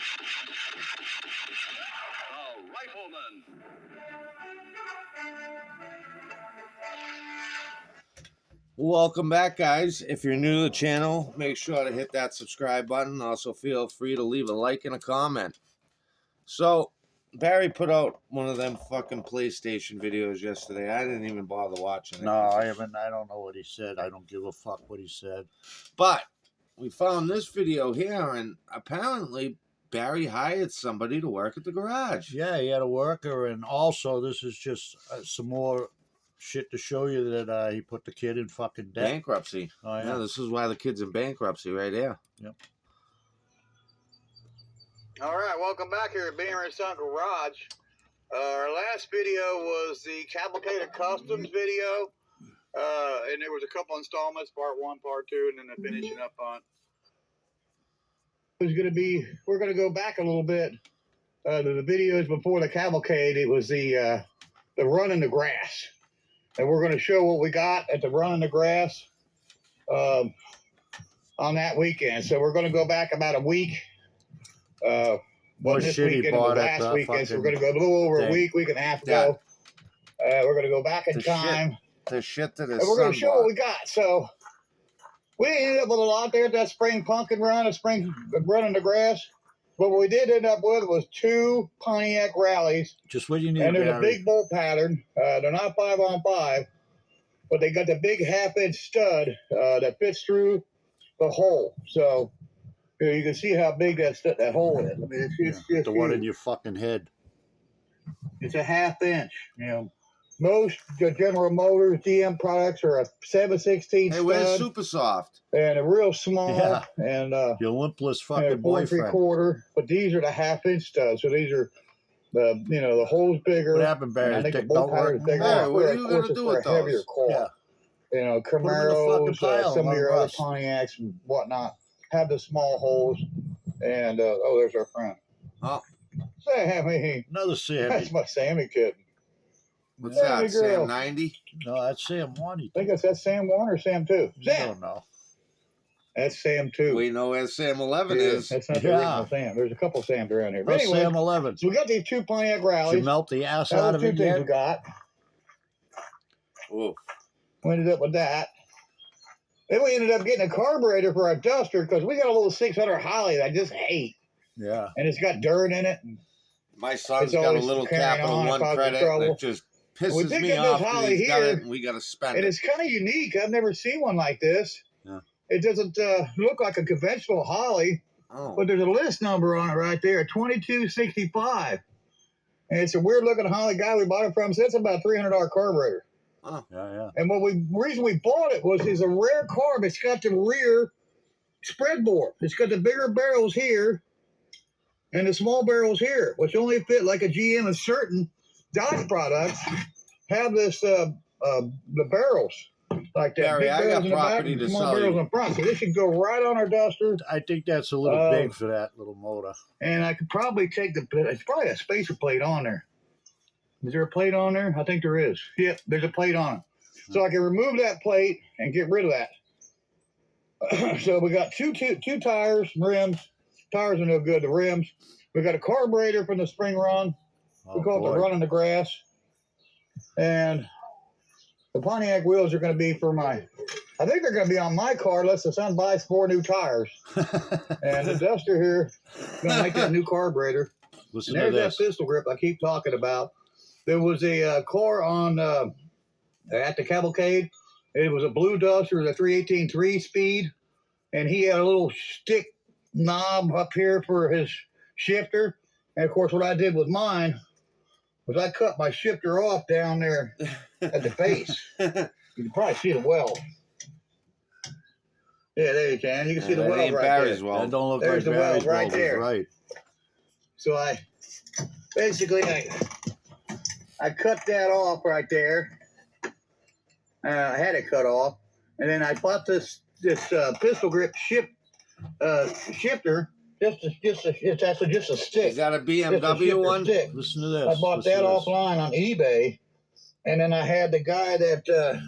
The Rifleman. Welcome back, guys. If you're new to the channel, make sure to hit that subscribe button. Also, feel free to leave a like and a comment. So, Barry put out one of them fucking PlayStation videos yesterday. I didn't even bother watching it. No, I haven't. I don't know what he said. I don't give a fuck what he said. But we found this video here, and apparently Barry hired somebody to work at the garage. Yeah, he had a worker, and also this is just some more shit to show you that he put the kid in fucking debt. Bankruptcy. Oh, Yeah, this is why the kid's in bankruptcy right here. Yep. All right, welcome back here at Beamer & Son Garage. Our last video was the Cavalcade Customs video, and there was a couple installments, part 1, part 2, and then the finishing up on. It's going to be, we're going to go back a little bit to the videos before the Cavalcade. It was the run in the grass, and we're going to show what we got at the run in the grass on that weekend. So we're going to go back about a week. What this shit he weekend bought was at last the weekend, so we're going fucking to go a little over a thing. week and a half ago. We're going to go back in The time, The shit that his and we're going son to show what bought. we got. So we ended up with a lot there at that spring pumpkin run, a spring run in the grass. But what we did end up with was 2 Pontiac Rallies, just what you need, and they're a Barry. big bolt pattern. They're not 5-on-5, but they got the big half-inch stud that fits through the hole. So you can see how big that hole is. I mean, it's just The one huge. in your fucking head. It's a half-inch. You know, most General Motors GM products are a 7/16 Hey, where's stud Super Soft? and a real small Yeah. and Your limpless and fucking a 4 boyfriend. 3/4. But these are the half-inch studs. So these are the hole's bigger. What happened, Barry? And I think Dick the bolt don't work pattern is bigger. Barry, what are Of you course, gonna it's do for with a heavier those? car. Yeah. You know, Put 'em in the fucking Camaros, pile, some of your let 'em other rust. Pontiacs and whatnot have the small holes. And there's our friend. Oh. Sammy. Another That's Sammy. my Sammy kid. What's Sammy that, girl. Sam 90? No, that's Sam 1. I think that's Sam 1 or Sam 2. I Sam. don't know. That's Sam 2. We know where Sam 11 Yeah, is. that's not the Yeah. original Sam. There's a couple Sams around here. But That's anyway, Sam 11. so we got these 2 Pontiac Did you Rallies. melt the ass That out was of 2 it things we yet? got. Oh, We ended up with that. Then we ended up getting a carburetor for our Duster because we got a little 600 Holly that I just hate. Yeah. And it's got dirt in it. And my son's It's got a always little carrying Capital on, One causing credit trouble. that just We pisses did me get this off that Holly he's got here, it and we got to spend And it. it's kind of unique. I've never seen one like this. Yeah. It doesn't look like a conventional Holly, Oh, but there's a list number on it right there, 2265. And it's a weird looking Holly guy we bought it from. So it's about a $300 carburetor. Yeah, yeah. And reason we bought it was it's a rare carb. It's got the rear spread bore. It's got the bigger barrels here and the small barrels here, which only fit like a GM and certain Dodge products have this the barrels like that. Barry, Big I barrels got in the back property and to small sell barrels you. in front. So this should go right on our Duster. I think that's a little big for that little motor. And I could probably take it's probably a spacer plate on there. Is there a plate on there? I think there is. Yep, there's a plate on it. So I can remove that plate and get rid of that. So we got two tires, rims. Tires are no good, the rims. We got a carburetor from the spring run. We call it the run in the grass. And the Pontiac wheels are going to be for I think they're going to be on my car unless the son buys 4 new tires. And the Duster here is going to make that new carburetor. Listen And to there's this. that pistol grip I keep talking about. There was a car on at the Cavalcade. It was a blue Duster, a 318 3-speed, and he had a little stick knob up here for his shifter. And of course, what I did with mine was I cut my shifter off down there at the base. You can probably see the weld. Yeah, there you can. You can see the that weld ain't right Barry's there. weld. That don't look There's like the weld Barry's right weld, there. right. So I cut that off right there. I had it cut off, and then I bought this pistol grip shifter. Just a stick. Is that a Just a BMW shifter one? stick. Listen to this. I bought Listen that to this. offline on eBay, and then I had the guy that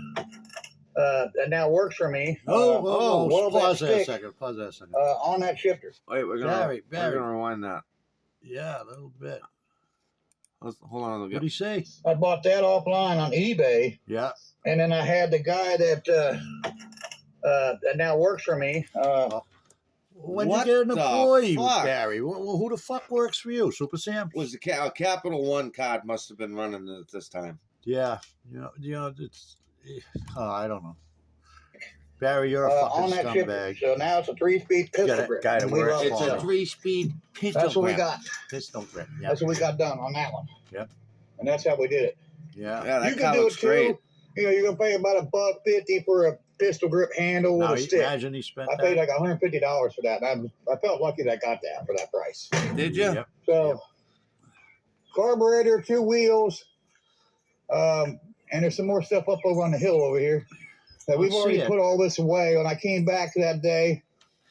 that now works for me. Oh, pause that a stick, second. Pause that a second. on that shifter. Wait, we're Barry. gonna rewind that. Yeah, a little bit. Hold on. What did he say? I bought that offline on eBay, Yeah. and then I had the guy that now works for me. When What you get an the employee, fuck? Barry? Who the fuck works for you? Super Sam? Was the Capital One card must have been running at this time? Yeah. You know, it's. I don't know. Barry, you're a on fucking that shifter. scumbag. So now it's a 3-speed pistol Got a grip. guy that And we works love It's for it. a him. 3-speed pistol That's what we grip. got. Pistol grip. Yeah. That's what we got done on that one. Yeah. And that's how we did it. Yeah. Yeah, that You car can do looks it too. great. You know, you're gonna pay about $1.50 for a pistol grip handle with Now, a stick. imagine he spent I paid like $150 for that. And I felt lucky that I got that for that price. Did you? Yep. So, carburetor, 2 wheels, and there's some more stuff up over on the hill over here. That we've Let's already see it. put all this away. When I came back that day,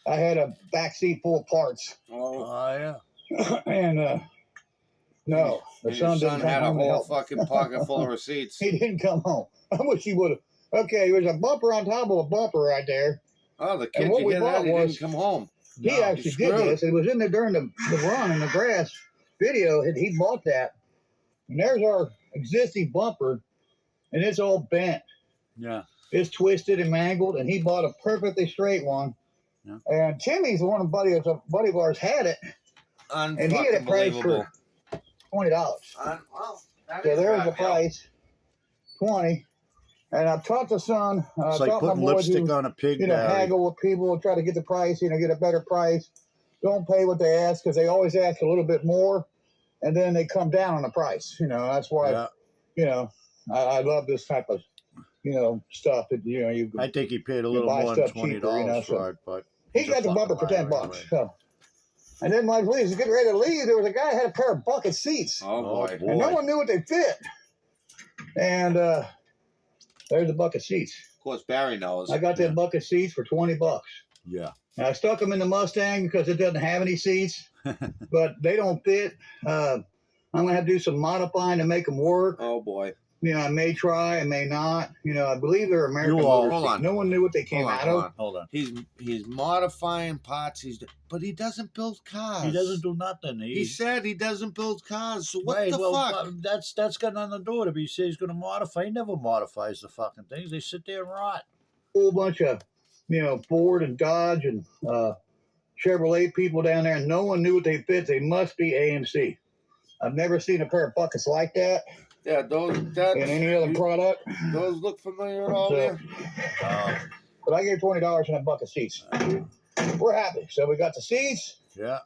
I had a back seat full of parts, Oh, yeah. and no, the and son your didn't son come had a home to whole help. fucking pocket full of receipts. He didn't come home. I wish he would have. Okay, there's a bumper on top of a bumper right there. Oh, the kid what you we get bought out, he was- didn't come home. He No, actually he's did screwed. this. It was in there during the run in the grass video. He bought that. And there's our existing bumper, and it's all bent. Yeah. It's twisted and mangled, and he bought a perfectly straight one. Yeah. And Timmy's a buddy of ours had it, and he had it priced Unfucking for $20. well, that So is there's the bad, Bill. price, 20. And I've taught the son, It's like taught my putting boys lipstick who, on a pig, Barry. haggle with people, try to get the price, get a better price. Don't pay what they ask, because they always ask a little bit more, and then they come down on the price. That's why, Yeah. I love this type of, stuff that, you I think he paid a You little buy more than stuff cheaper, $20 so- for it, but he he's a got the fucking bumper for liar $10. anyway. So. And then when I was getting ready to leave, there was a guy that had a pair of bucket seats. Oh boy. And no one knew what they fit. And there's the bucket seats. Of course, Barry knows. I got them bucket seats for $20. Yeah. And I stuck them in the Mustang because it doesn't have any seats, but they don't fit. I'm going to have to do some modifying to make them work. Oh boy. I may try, I may not. I believe they're American You all- Motor hold seats. on. No one knew what they came Hold on, out hold of. on. Hold on. He's modifying parts. But he doesn't build cars. He doesn't do nothing. He said he doesn't build cars. So what right, the well, fuck? That's got nothing to do with it. He says he's going to modify. He never modifies the fucking things. They sit there and rot. Whole bunch of, Ford and Dodge and Chevrolet people down there, and no one knew what they fit. They must be AMC. I've never seen a pair of buckets like that Yeah, in any other product. those look familiar at all So- there? But I gave $20 for that bucket seats. We're happy. So we got the seats, Yeah.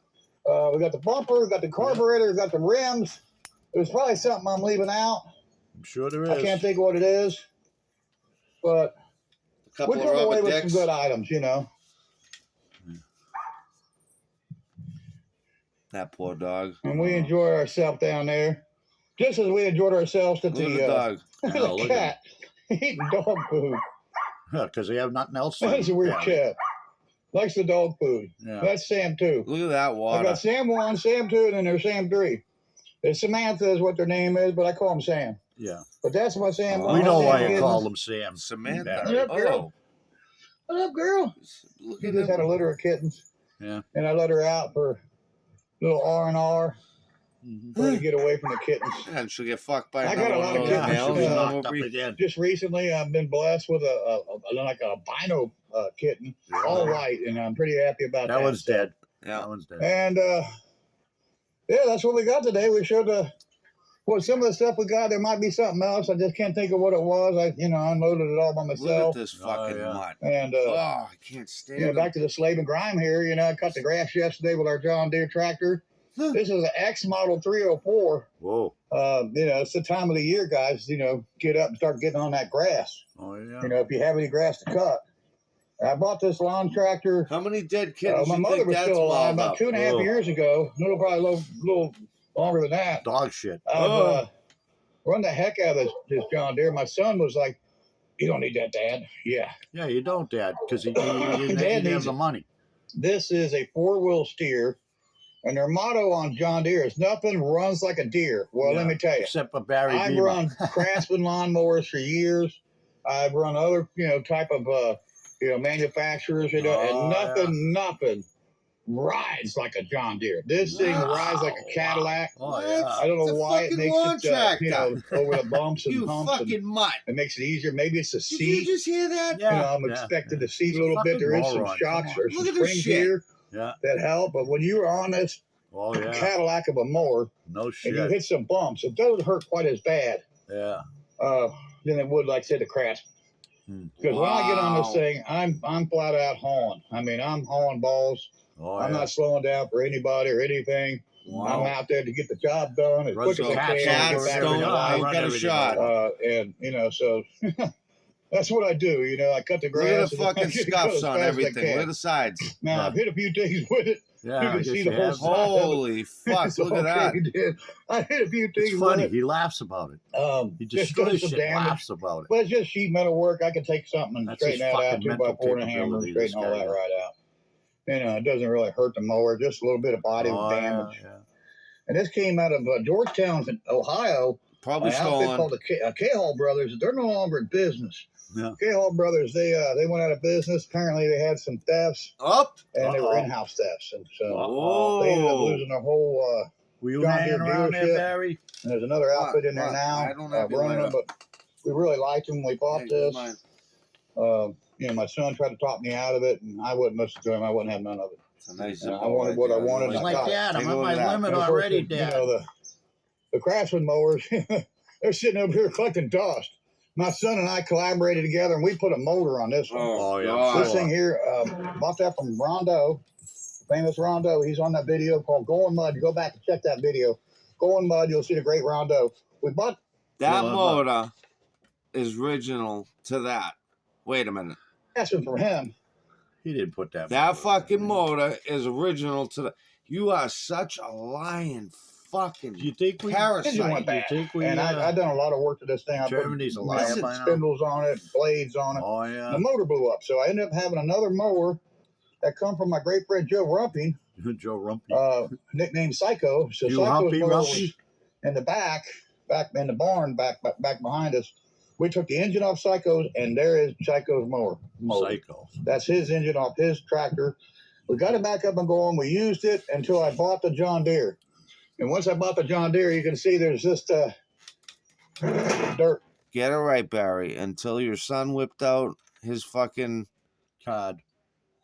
we got the bumper, we got the carburetor, we got the rims. There's probably something I'm leaving out. I'm sure there is. I can't think of what it is, but A couple we of come away rubber with dicks. some good items, That poor dog. and we enjoy ourselves down there, just as we enjoyed ourselves at Look at the the, dog. the Oh, look at cat eating dog food. Because they have nothing else. That's a weird Yeah. cat. Likes the dog food. Yeah. That's Sam 2. Look at that I water. got Sam 1, Sam 2, and then there's Sam 3. There's Samantha is what their name is, but I call him Sam. Yeah. But that's my Sam. Oh, We know Sam why you kittens. call them Sam. Samantha. What up, girl? Oh, What up, girl? look She at just had a him. litter of kittens. Yeah. And I let her out for little R&R to get away from the kittens. And she'll get fucked by I another got a one lot of of those Yeah, kittens. she'll males. be Yeah. and knocked up we'll be- again. Just recently, I've been blessed with a like a albino kitten, all white, and I'm pretty happy about that. That one's dead. Yeah. That one's dead. And yeah, that's what we got today. We showed some of the stuff we got. There might be something else. I just can't think of what it was. I unloaded it all by Look at myself. this fucking yeah. mutt. And Oh, I can't stand it. back to the slave and grime here. I cut the grass yesterday with our John Deere tractor. Huh. This is an X model 304. Whoa. It's the time of the year, guys. Get up and start getting on that grass. Oh, yeah. If you have any grass to cut. I bought this lawn tractor. How many dead kittens My you mother think was that's still alive mauled about up? 2.5 Oh. years ago. Probably a little longer than that. Dog shit. I've run the heck out of this John Deere. My son was like, "You don't need that, Dad." Yeah. Yeah, you don't, Dad, because he didn't Dad have needs the it. money. This is a 4-wheel steer, and their motto on John Deere is "Nothing runs like a deer." Well, Yeah. let me tell you, Except for Barry I've Beamer. run Craftsman lawnmowers for years. I've run other, type of, manufacturers, and nothing rides like a John Deere. This thing rides like a Cadillac. Oh, yeah. I don't know It's a why it fucking makes lawn it, tractor. over the bumps and You humps. And fucking mutt. it makes it easier. Maybe it's a Did you seat. just hear that? Yeah. I'm expected to seat It's a little bit. fucking There is some moron. shocks Come or on. some Look at this springs shit. here Yeah. that help. But when you were on this Oh, yeah. Cadillac of a mower No and you shit. hit some bumps, it doesn't hurt quite as bad Yeah. than it would, like I said, the Craftsman. Because when I get on this thing, I'm flat out hauling. I mean, I'm hauling balls. Oh, I'm yeah. not slowing down for anybody or anything. Wow. I'm out there to get the job done as quick as I Cats can. over Get back everything. in the I life. run got a everything shot. over. And so that's what I do. I cut the Look grass. at the fucking and I go scuffs as on fast as I everything. can. Look at the sides. Now Yeah. I've hit a few things with it. Yeah, You I can guess see you the whole have. side. Holy fuck! It's Look at that. okay, dude. I hit a few things It's funny. with it. He laughs about it. He Just destroys does some shit. damage. Laughs about it. But it's just sheet metal work. I can take something and That's straighten his that out. fucking 2x4 mental and a hammer, capability, straighten all this that guy. right out. It doesn't really hurt the mower. Just a little bit of body Oh, damage. yeah. And this came out of Georgetown, Ohio. Probably An outfit stolen. called the K-Hall Brothers. They're no longer in business. Yeah. K-Hall Brothers, they went out of business. Apparently, they had some thefts, Up. and they were Uh-oh. in-house thefts. And so Oh. they ended up losing their whole. Were you John hanging Deere around dealership. there, Barry? And there's another outfit in there What? now. I don't have your running them, lighter. but we really liked them. We bought Hey, this. mine. My son tried to talk me out of it, and I wouldn't listen to him. I wouldn't have none of it. It's a nice And I zippo wanted right what I there. wanted, It's and I like got it. that. Take I'm a at look my at that. limit And of course, already, the Dad. Craftsman mowers, they're sitting over here collecting dust. My son and I collaborated together, and we put a motor on this one. Oh, yeah. God. This thing here, bought that from Rondo, famous Rondo. He's on that video called Go in Mud. You go back and check that video. Go in Mud, you'll see the great Rondo. We bought That Yeah, motor is original to that. Wait a minute. this one from him. He didn't put that. That motor in. fucking motor is original to the. You are such a lying fucking Do you think we? parasite. Engine went Do you bad. think we? And I done a lot of work to this thing. I put Germany's a liar Listen, by now. spindles on it, blades on it. Oh yeah. The motor blew up. So I ended up having another mower that come from my great friend Joe Rumping, Joe Rumpy. nicknamed Psycho. So You Psycho's Humpy mower Rumpy? was in the back in the barn, back behind us. We took the engine off Psycho's, and there is Psycho's mower. Psycho. That's his engine off his tractor. We got it back up and going. We used it until I bought the John Deere. And once I bought the John Deere, you can see there's just dirt. Get it right, Barry. Until your son whipped out his fucking Card.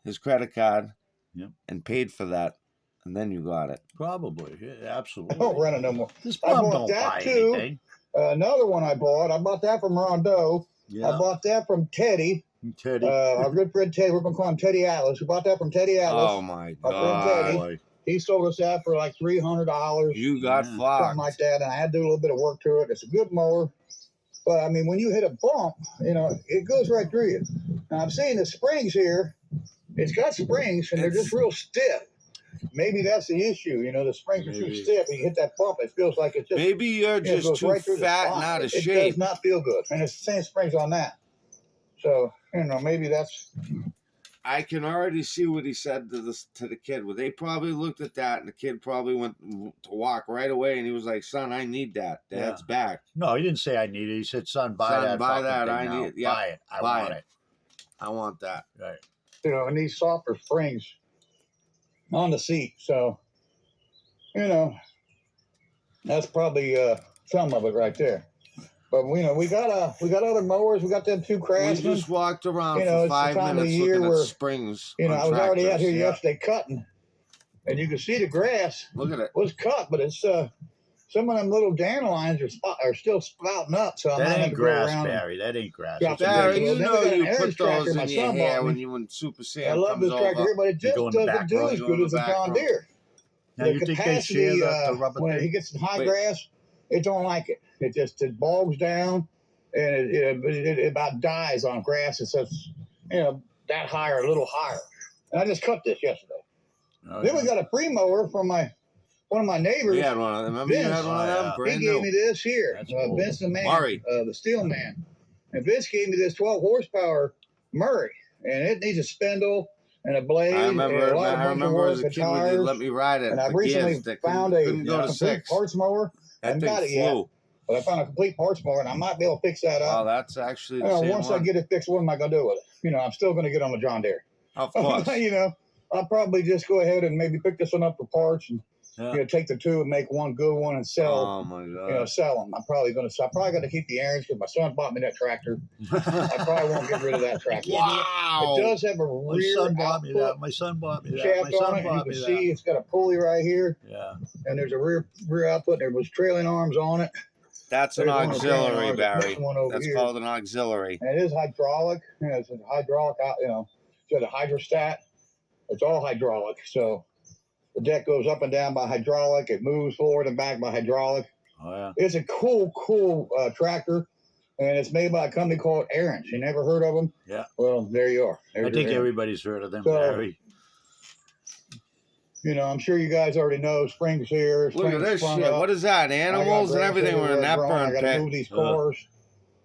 his credit card, Yep. and paid for that, and then you got it. Probably. Yeah, absolutely. I don't run it no more. This I bum bought don't that buy too. anything. Another one I bought that from Rondo. I Yeah. bought that from Teddy, Teddy. our good friend Teddy. We're going to call him Teddy Atlas. We bought that from Teddy Atlas. Oh my My friend Teddy. god! Boy. He sold us that for like $300, You got Yeah. something fucked. like that. And I had to do a little bit of work to it. It's a good mower. But I mean, when you hit a bump, it goes right through you. Now I'm seeing the springs here. It's got springs, and they're just real stiff. Maybe that's the issue. The springs are too Maybe. stiff. And you hit that bump, it feels like it's just Maybe you're it just goes too right through the fat and spine. out of It shape. does not feel good, and it's the same springs on that. So maybe that's I can already see what he said to the kid. Well, they probably looked at that, and the kid probably went to walk right away, and he was like, "Son, I need that. Dad's back. No, he didn't say I need it. He said, "Son, buy Son, that. buy fucking that. thing I now. need it. Yeah, Buy it. I buy want it. it." I want that." Right. and these softer springs on the seat. So that's probably some of it right there. But we got other mowers. We got them two We Craftsman. just walked around it's for the 5 time of the minutes year looking at where, springs. I on was already out tractors. here Yeah. yesterday cutting, and you can see the grass Look at it. was cut, but it's some of them little dandelions are still sprouting up. So I'm That not ain't going to go grass, around. Barry. That ain't grass. Drop It's the Barry, Well, you then know we got an you Aaron's put those tractor my in your son hair bought me. when Super I Sam love comes this tractor over. here, but it just go in the doesn't back do row, as go good in the as a back John row. Deere. Now, The you think they capacity, share the rubber when thing? it gets in high Wait. grass, it don't like it. It bogs down, and it about dies on grass. It's just, that high or a little higher. And I just cut this yesterday. Oh, Then we yeah. got a free mower from one of my neighbors. We had one of them. Remember you had one of them? Yeah. He Brand gave new. me this here. That's cool. Vince the man, Murray. the steel man. And Vince gave me this 12 horsepower Murray. And it needs a spindle and a blade. I and a lot of remember bunker as a work kid and when you tires. let me ride it. And I've the recently gears that found couldn't go to complete 6. parts mower. I That haven't got thing it yet. flew. But I found a complete parts mower, and I might be able to fix that Oh, up. that's actually the You know, same once one. I get it fixed, what am I going to do with it? You know, I'm still going to get on the John Deere. Of course. You know, I'll probably just go ahead and maybe pick this one up for parts and you know, take the two and make one good one and sell. Oh my god. You know, sell them. I'm probably going to keep the errands because my son bought me that tractor. I probably won't get rid of that tractor. Wow. It does have a My rear son bought me that. output My son bought me that. shaft My son on it. You bought can me see it's got a pulley right here, that. and there's a rear output. There was trailing arms on it. That's an There's one with trailing auxiliary, arms. Barry. There's one over That's here. called an auxiliary. And it is hydraulic. You know, it's a hydraulic out. You know, it's got a hydrostat. It's all hydraulic. So the deck goes up and down by hydraulic. It moves forward and back by hydraulic. Oh yeah. It's a cool tractor, and it's made by a company called Aaron's. You never heard of them? Yeah. Well, there you are. I think everybody's heard of them, So, Barry. You know, I'm sure you guys already know. Spring's here. Look at Spring's this sprung shit. up. What is that? Animals and grass everything were in that everywhere growing. burn I got to pit. move these cores.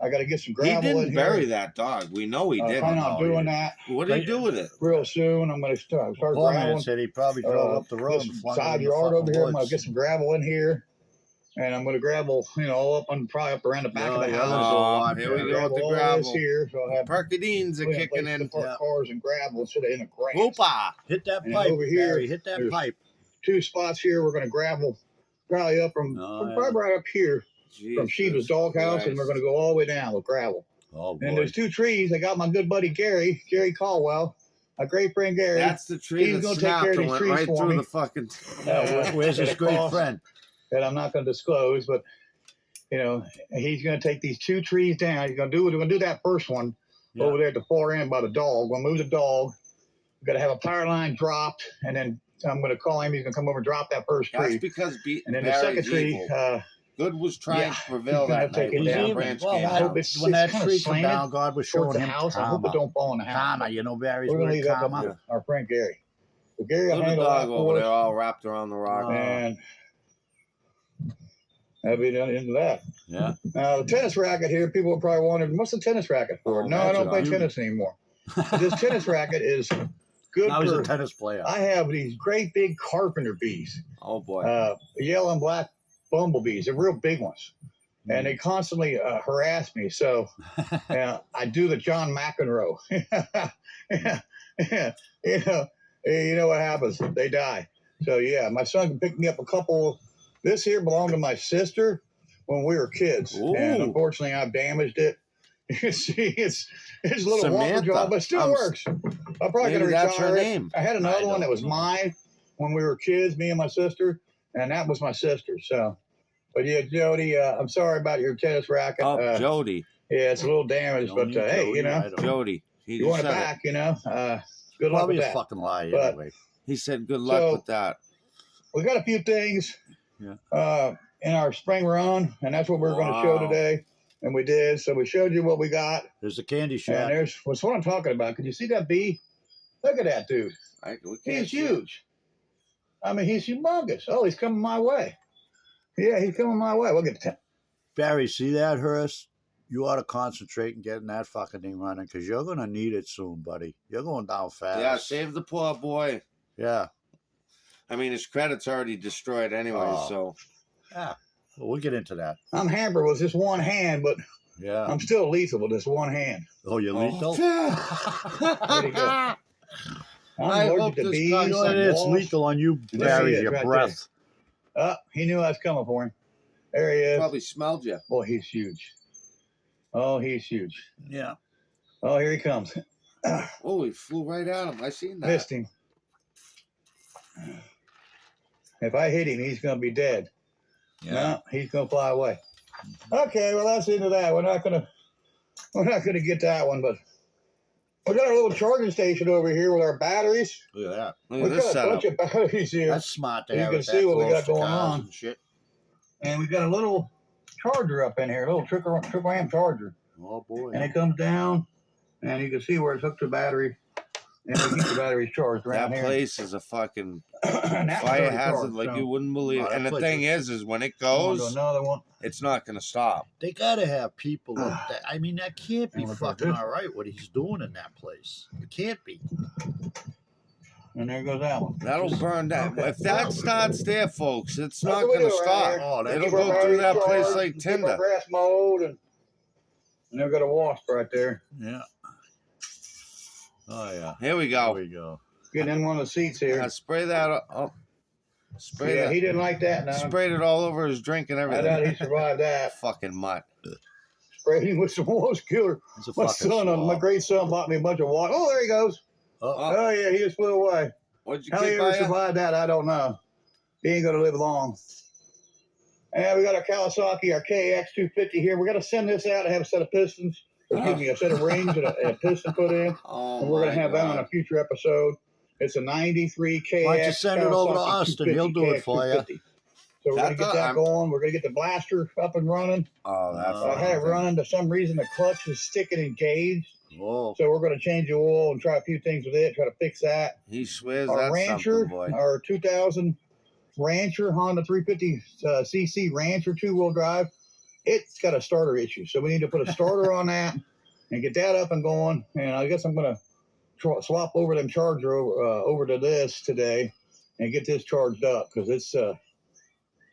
I got to get some He gravel in didn't here. bury that dog. We know he I didn't. plan on No, he doing didn't. that What did he do with it? real soon. I'm going to start Poor man graveling. said he probably drove up the road This and flung it side in the yard over fucking here. I'm going to woods. get some gravel in here. And I'm going to gravel, you know, all up on probably up around the back of the Yeah, house. there's a lot Here we there. go with the all this gravel. here, so I'll have Perkadines are plenty of kicking place to in. park Yeah. cars and gravel instead of in the grass. Whoopa. Hit that And pipe, over here, Barry. Hit that there's- pipe. 2 spots here. We're going to gravel probably up from probably right up here from Sheba's doghouse, and we're going to go all the way down with gravel. Oh boy. And there's 2 trees. I got my good buddy Gary Caldwell, my great friend Gary. That's the tree He's that gonna take snapped care of and these went trees right for through me. the fucking. Where's his At a great cost friend? that I'm not going to disclose, but you know, he's going to take these 2 trees down. We're going to do that first one over there at the far end by the dog. We'll move the dog. We're going to have a power line dropped, and then I'm going to call him. He's going to come over and drop that first That's tree. because And then the second tree, Good was trying to prevail he's gonna that take night it when He's that down. even, branch well, came that, out. It's when that kinda tree came slanted down, God was towards showing the him house. I hope it karma. don't fall in the house. Karma, you know Barry's We're going to word, leave that up karma. to our friend Gary. So Gary will Look at the handle that dog over for there us. all wrapped around the rock. And that'll be done into that. Yeah. The tennis racket here, people are probably wondering, what's the tennis racket for? Oh, No, I that's don't it. play tennis anymore. This tennis racket is good Now he's a for, tennis player. I have these great big carpenter bees, Oh boy. yellow and black bumblebees. They're real big ones. And they constantly harass me. So I do the John McEnroe. You know what happens. They die. So, yeah, my son can pick me up a couple. This here belonged to my sister when we were kids. Ooh. And unfortunately, I've damaged it. You can see it's a little wonker Samantha. job, but it still works. I'm probably going to Maybe that's her retire it. name. I had another I one that don't was know. mine when we were kids, me and my sister. And that was my sister. So. But yeah, Jody, I'm sorry about your tennis racket. Oh, Jody. Yeah, it's a little damaged, but Jody, hey, you Jody, I know, don't- Jody. He you just want it said back, you know. Good luck Probably with a that. fucking lie But- anyway. He said good luck So- with that. We got a few things Yeah. in our spring run, and that's what we're going to show Wow. today. And we did. So we showed you what we got. There's a candy And shack. there's what's what I'm talking about. Could you see that bee? Look at that dude. We can't He's see it. huge. I mean, he's humongous. Oh, he's coming my way. Yeah, he's coming my way. We'll get to Barry, see that, Hearst? You ought to concentrate and getting that fucking thing running because you're going to need it soon, buddy. You're going down fast. Yeah, save the poor boy. Yeah. I mean, his credit's already destroyed anyway, Oh. so. Yeah. We'll get into that. I'm hampered with just one hand, but Yeah. I'm still lethal with this one hand. Oh, you're lethal? There you go. I'm I hope allergic to this bees. guy- You know and it's wasps. lethal on you, There Barry, he is, your right breath. He knew I was coming for him. There he is. Probably smelled you. Boy, he's huge. Oh, he's huge. Yeah. Oh, here he comes. Oh, he flew right at him. I seen that. Missed him. If I hit him, he's going to be dead. No, he's going to fly away. Okay, well, that's the end of that. We're not going to get that one, but we got our little charging station over here with our batteries. Look at that. Look We at this got a setup. bunch of batteries here. That's smart to You have can it see that what we close got to going cars on. and shit. And we got a little charger up in here, a little triple amp charger. Oh, boy. And it comes down, and you can see where it's hooked to the battery. And we keep the batteries charged around That here. place is a fucking And that one's fire already hazard charged, like so you wouldn't believe. Oh, And that the place thing is when it we'll do goes, another one. it's not going to stop. They got to have people like that. I mean, that can't be Look at fucking this. all right what he's doing in that place. It can't be. And there goes that one. That'll burn down. Okay. If that starts there, folks, it's That's not what we going to do right stop. here. Oh, It'll Keep our go through that batteries place charged, like keep our tinder. grass mowed, and they've got a wasp right there. Yeah. Oh yeah. Here we There go. we go. Getting in one of the seats here. Spray that up. Spray Yeah, that. he didn't like that. Now Sprayed it all over his drink and I everything. doubt he survived that. Fucking mutt. Sprayed him with some Wolves Killer. It's a My fucking son, my swab. great son, bought me a bunch of water. Oh, there he goes. Oh, Oh yeah, he just flew away. What'd you How he get ever by you? survived that, I don't know. He ain't gonna live long. And we got our Kawasaki, our KX250 here. We got to send this out and have a set of pistons. Excuse me, a set of rings and a piston put in. Oh, And we're going my to have that on God. a future episode. It's a 93 KX. Why don't you send it over to Kawasaki Austin? He'll do it for you. KX250. So we're going to get that I'm- going. We're going to get the blaster up and running. Oh, that's I I had it running. For some reason, the clutch is sticking engaged. Oh, So we're going to change the oil and try a few things with it, try to fix that. He swears Our that's Rancher, something, boy. our 2000 Rancher, Honda 350 cc Rancher 2-wheel drive, it's got a starter issue. So we need to put a starter on that and get that up and going. And I guess I'm going to swap over them charger over to this today and get this charged up because it's,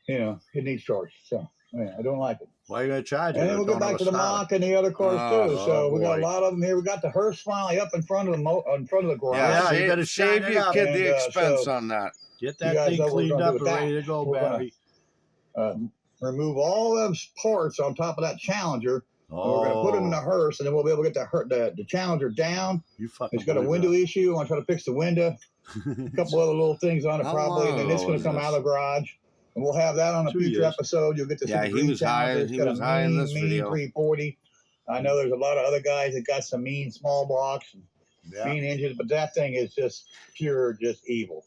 it needs charged. So yeah, I don't like it. why are you gonna charge it? And then we'll Don't get back have to a the start. Mach and the other cars too. Oh, So we got a boy. lot of them here. We got the hearse finally up in front of the garage. Yeah, you save- gotta save shine it your up. kid the And, expense so- on that. Get You that guys thing know what we're cleaned gonna do up with and that. ready to go, We're gonna- Barry. Remove all those parts on top of that Challenger. And we're going to put them in the Oh, hearse, and then we'll be able to get the Challenger down. you fucking. It's got a believe window issue. I want to try to fix the window. A couple other little things on it How probably, and long then it's ago going was to come this? out of the garage. And we'll have that on a 2 future years. episode. You'll get to see Yeah, the he green was high- Challenger. It's he got was a high in mean, this video. 340. I know there's a lot of other guys that got some mean small blocks and Yeah. mean engines, but that thing is just pure, just evil.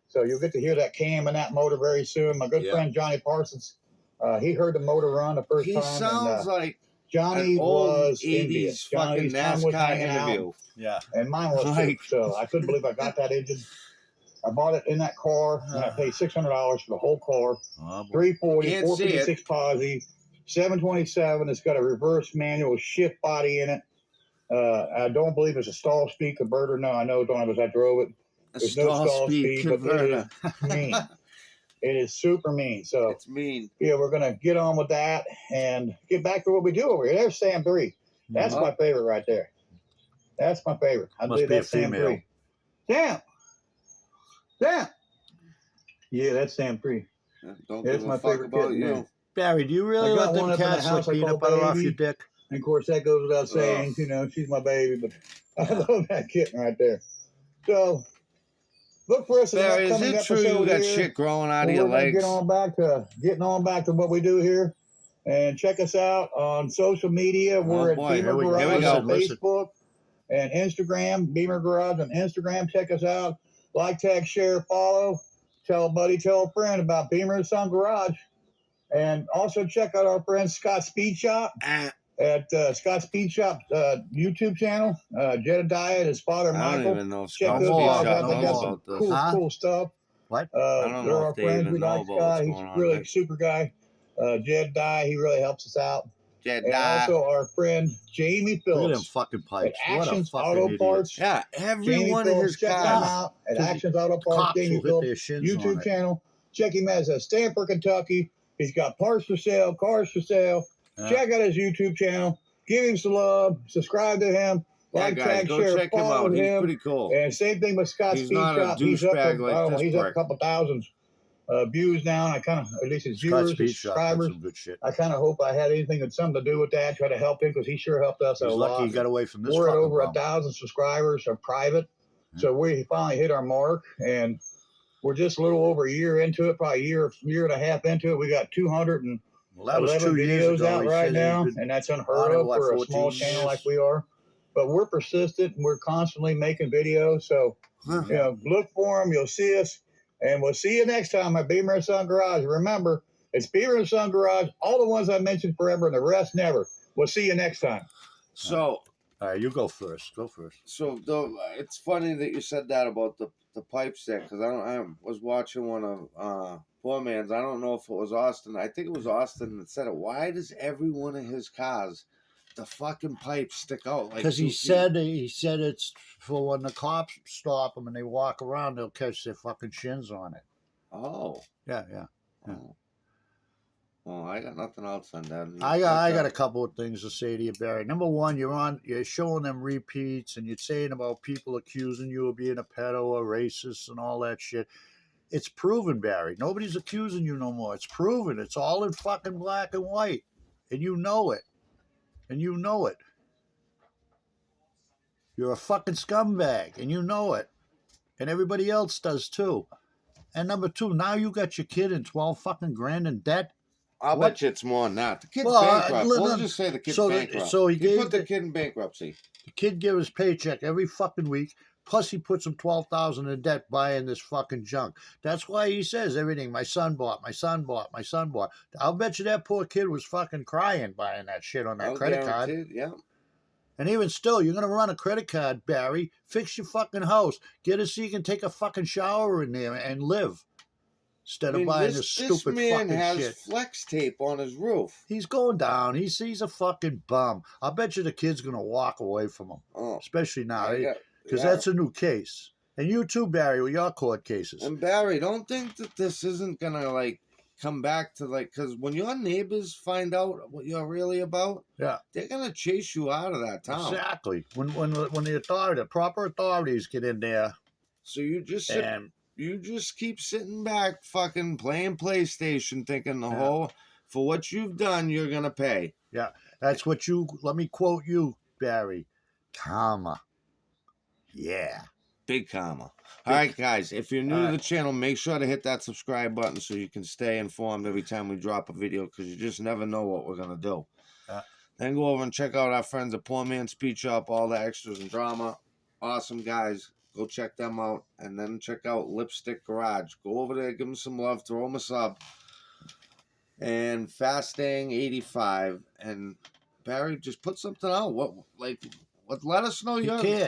So you'll get to hear that cam and that motor very soon. My good Yeah. friend Johnny Parsons, he heard the motor run the first He time. sounds and, like Johnny an old was 80s envious. fucking Johnny's tongue was NASCAR hanging out, interview. Yeah. and mine was too. Like- So I couldn't believe I got that engine. I bought it in that car, and I paid $600 for the whole car. Oh, boy. 340, Can't see 456 posi, 727. It's got a reverse manual shift body in it. I don't believe it's a stall speed converter. No, I know it don't have it. I drove it. A There's no stall speed, but it converter. is mean. It is super mean. So It's mean. yeah, we're gonna get on with that and get back to what we do over here. There's Sam 3. That's Mhm. my favorite right there. That's my favorite. I Must believe be a that's Sam female. 3. Sam. Sam. Yeah, that's Sam 3. Don't That's give my a fuck favorite about kid, you. man. Barry, do you really I got let them one up in the cats house lick I peanut call butter off Baby. your dick? And of course, that goes without saying. Ugh. You know, she's my baby, but I love that kitten right there. So look for us in the Barry, is upcoming it true episode you got here. shit growing out of We're your gonna legs? getting on back to what we do here, and check us out on social media. We're at boy, Beamer here we go. Garage Here we on go. Listen. Facebook and Instagram. Beamer Garage on Instagram. Check us out. Like, tag, share, follow. Tell a buddy, tell a friend about Beamer and Son Garage, and also check out our friend Scott Speed Shop Ah, at Scott Speed Shop YouTube channel. Jedediah and his father I don't Michael. even know if Check Scott those more, guys Speed out. Shop They no got knows more. some about this. cool, Huh? cool stuff. What? I don't They're know our if they friends. even We know like about Scott. what's He's going on really there. a super guy. Jedediah, he really helps us out. And Jedi. also our friend Jamie Look at them Phillips fucking at pipes. What a Actions fucking Auto idiot. Parts. Yeah, every Jamie one of Phillips, his check him cars. out at Because Actions Auto Parts. Cops Jamie will hit Phillips their shins on YouTube it. channel. Check him as a Stamford, Kentucky. He's got parts for sale, cars for sale. Yeah. Check out his YouTube channel. Give him some love. Subscribe to him. Yeah, Like, guys, tag, go share, check him follow out. He's him. pretty cool. And same thing with Scott He's Speed not a Shop. He's up, douchebag like this he's up a prick. couple thousand views now. And I kind of, at least his Scott viewers, Speed his Shop did subscribers. some good shit. I kind of hope I had anything with something to do with that. Try to help him because he sure helped us a He's lot. lucky he got away from this We're at fucking over bum. 1,000 subscribers are private. So we finally hit our mark, and we're just a little over a year into it, probably a year and a half into it. We got 211 Well, that was 2 years videos ago. out He right said now, he's been and that's on unheard it, of what, for a 14 small channel years? like we are. But we're persistent, and we're constantly making videos. So Huh. you know, look for them. You'll see us, and we'll see you next time at Beamer and Son Garage. Remember, it's Beamer and Son Garage. All the ones I mentioned forever, and the rest never. We'll see you next time. So, All right, you go first. Go first. it's funny that you said that about the pipes there, because I was watching one of Poor Man's. I don't know if it was Austin. I think it was Austin that said it. Why does every one of his cars the fucking pipes stick out like Because 2 he feet. said it's for when the cops stop them and they walk around, they'll catch their fucking shins on it. Oh. Yeah, yeah. Yeah. Oh. Well, I got nothing else on that. I got a couple of things to say to you, Barry. Number one, you're showing them repeats and you're saying about people accusing you of being a pedo or racist and all that shit. It's proven, Barry. Nobody's accusing you no more. It's proven. It's all in fucking black and white. And you know it. And you know it. You're a fucking scumbag and you know it. And everybody else does too. And number two, now you got your kid in 12 fucking grand in debt. I'll What? bet you it's more than that. The kid's Well, bankrupt. no, We'll just say the kid's so the- bankrupt. so he He gave put the the- kid in bankruptcy. The kid gave his paycheck every fucking week. Plus, he puts him $12,000 in debt buying this fucking junk. That's why he says everything. My son bought. My son bought. My son bought. I'll bet you that poor kid was fucking crying buying that shit on that I'll credit card. guarantee it, yeah. And even still, you're gonna run a credit card, Barry. Fix your fucking house. Get it so you can take a fucking shower in there and live. Instead of buying this stupid man fucking has shit. flex tape on his roof. He's going down. He's a fucking bum. I bet you the kid's gonna walk away from him, Oh, especially now, yeah. because that's a new case. And you too, Barry, with your court cases. And Barry, don't think that this isn't gonna like come back to like, because when your neighbors find out what you're really about, Yeah, they're gonna chase you out of that town. exactly. When the proper authorities get in there, So you just sit, and you just keep sitting back, fucking playing PlayStation, thinking the Yeah. whole for what you've done, you're gonna pay. that's what you. Let me quote you, Barry. Karma. Yeah. Big karma. All right, guys. If you're new All to the right. channel, make sure to hit that subscribe button so you can stay informed every time we drop a video, because you just never know what we're gonna do. Then go over and check out our friends at Poor Man's Speed Shop, all the extras and drama. Awesome guys. Go check them out. And then check out Lipstick Garage. Go over there, give them some love, throw them a sub. And Fasting 85. And Barry, just put something out. Let us know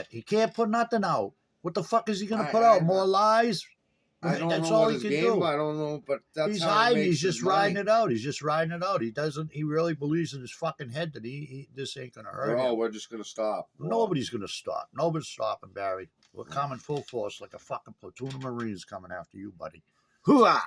He can't put nothing out. What the fuck is he gonna I- put I- out? More lies? I don't That's know all what he his can game, do. I don't know, but that's He's how he hiding. makes He's his just riding money. it out. He's just riding it out. He really believes in his fucking head that this ain't gonna hurt Oh, him. we're just gonna stop. Nobody's gonna stop. Nobody's stopping, Barry. We're coming full force like a fucking platoon of Marines coming after you, buddy. Hooah!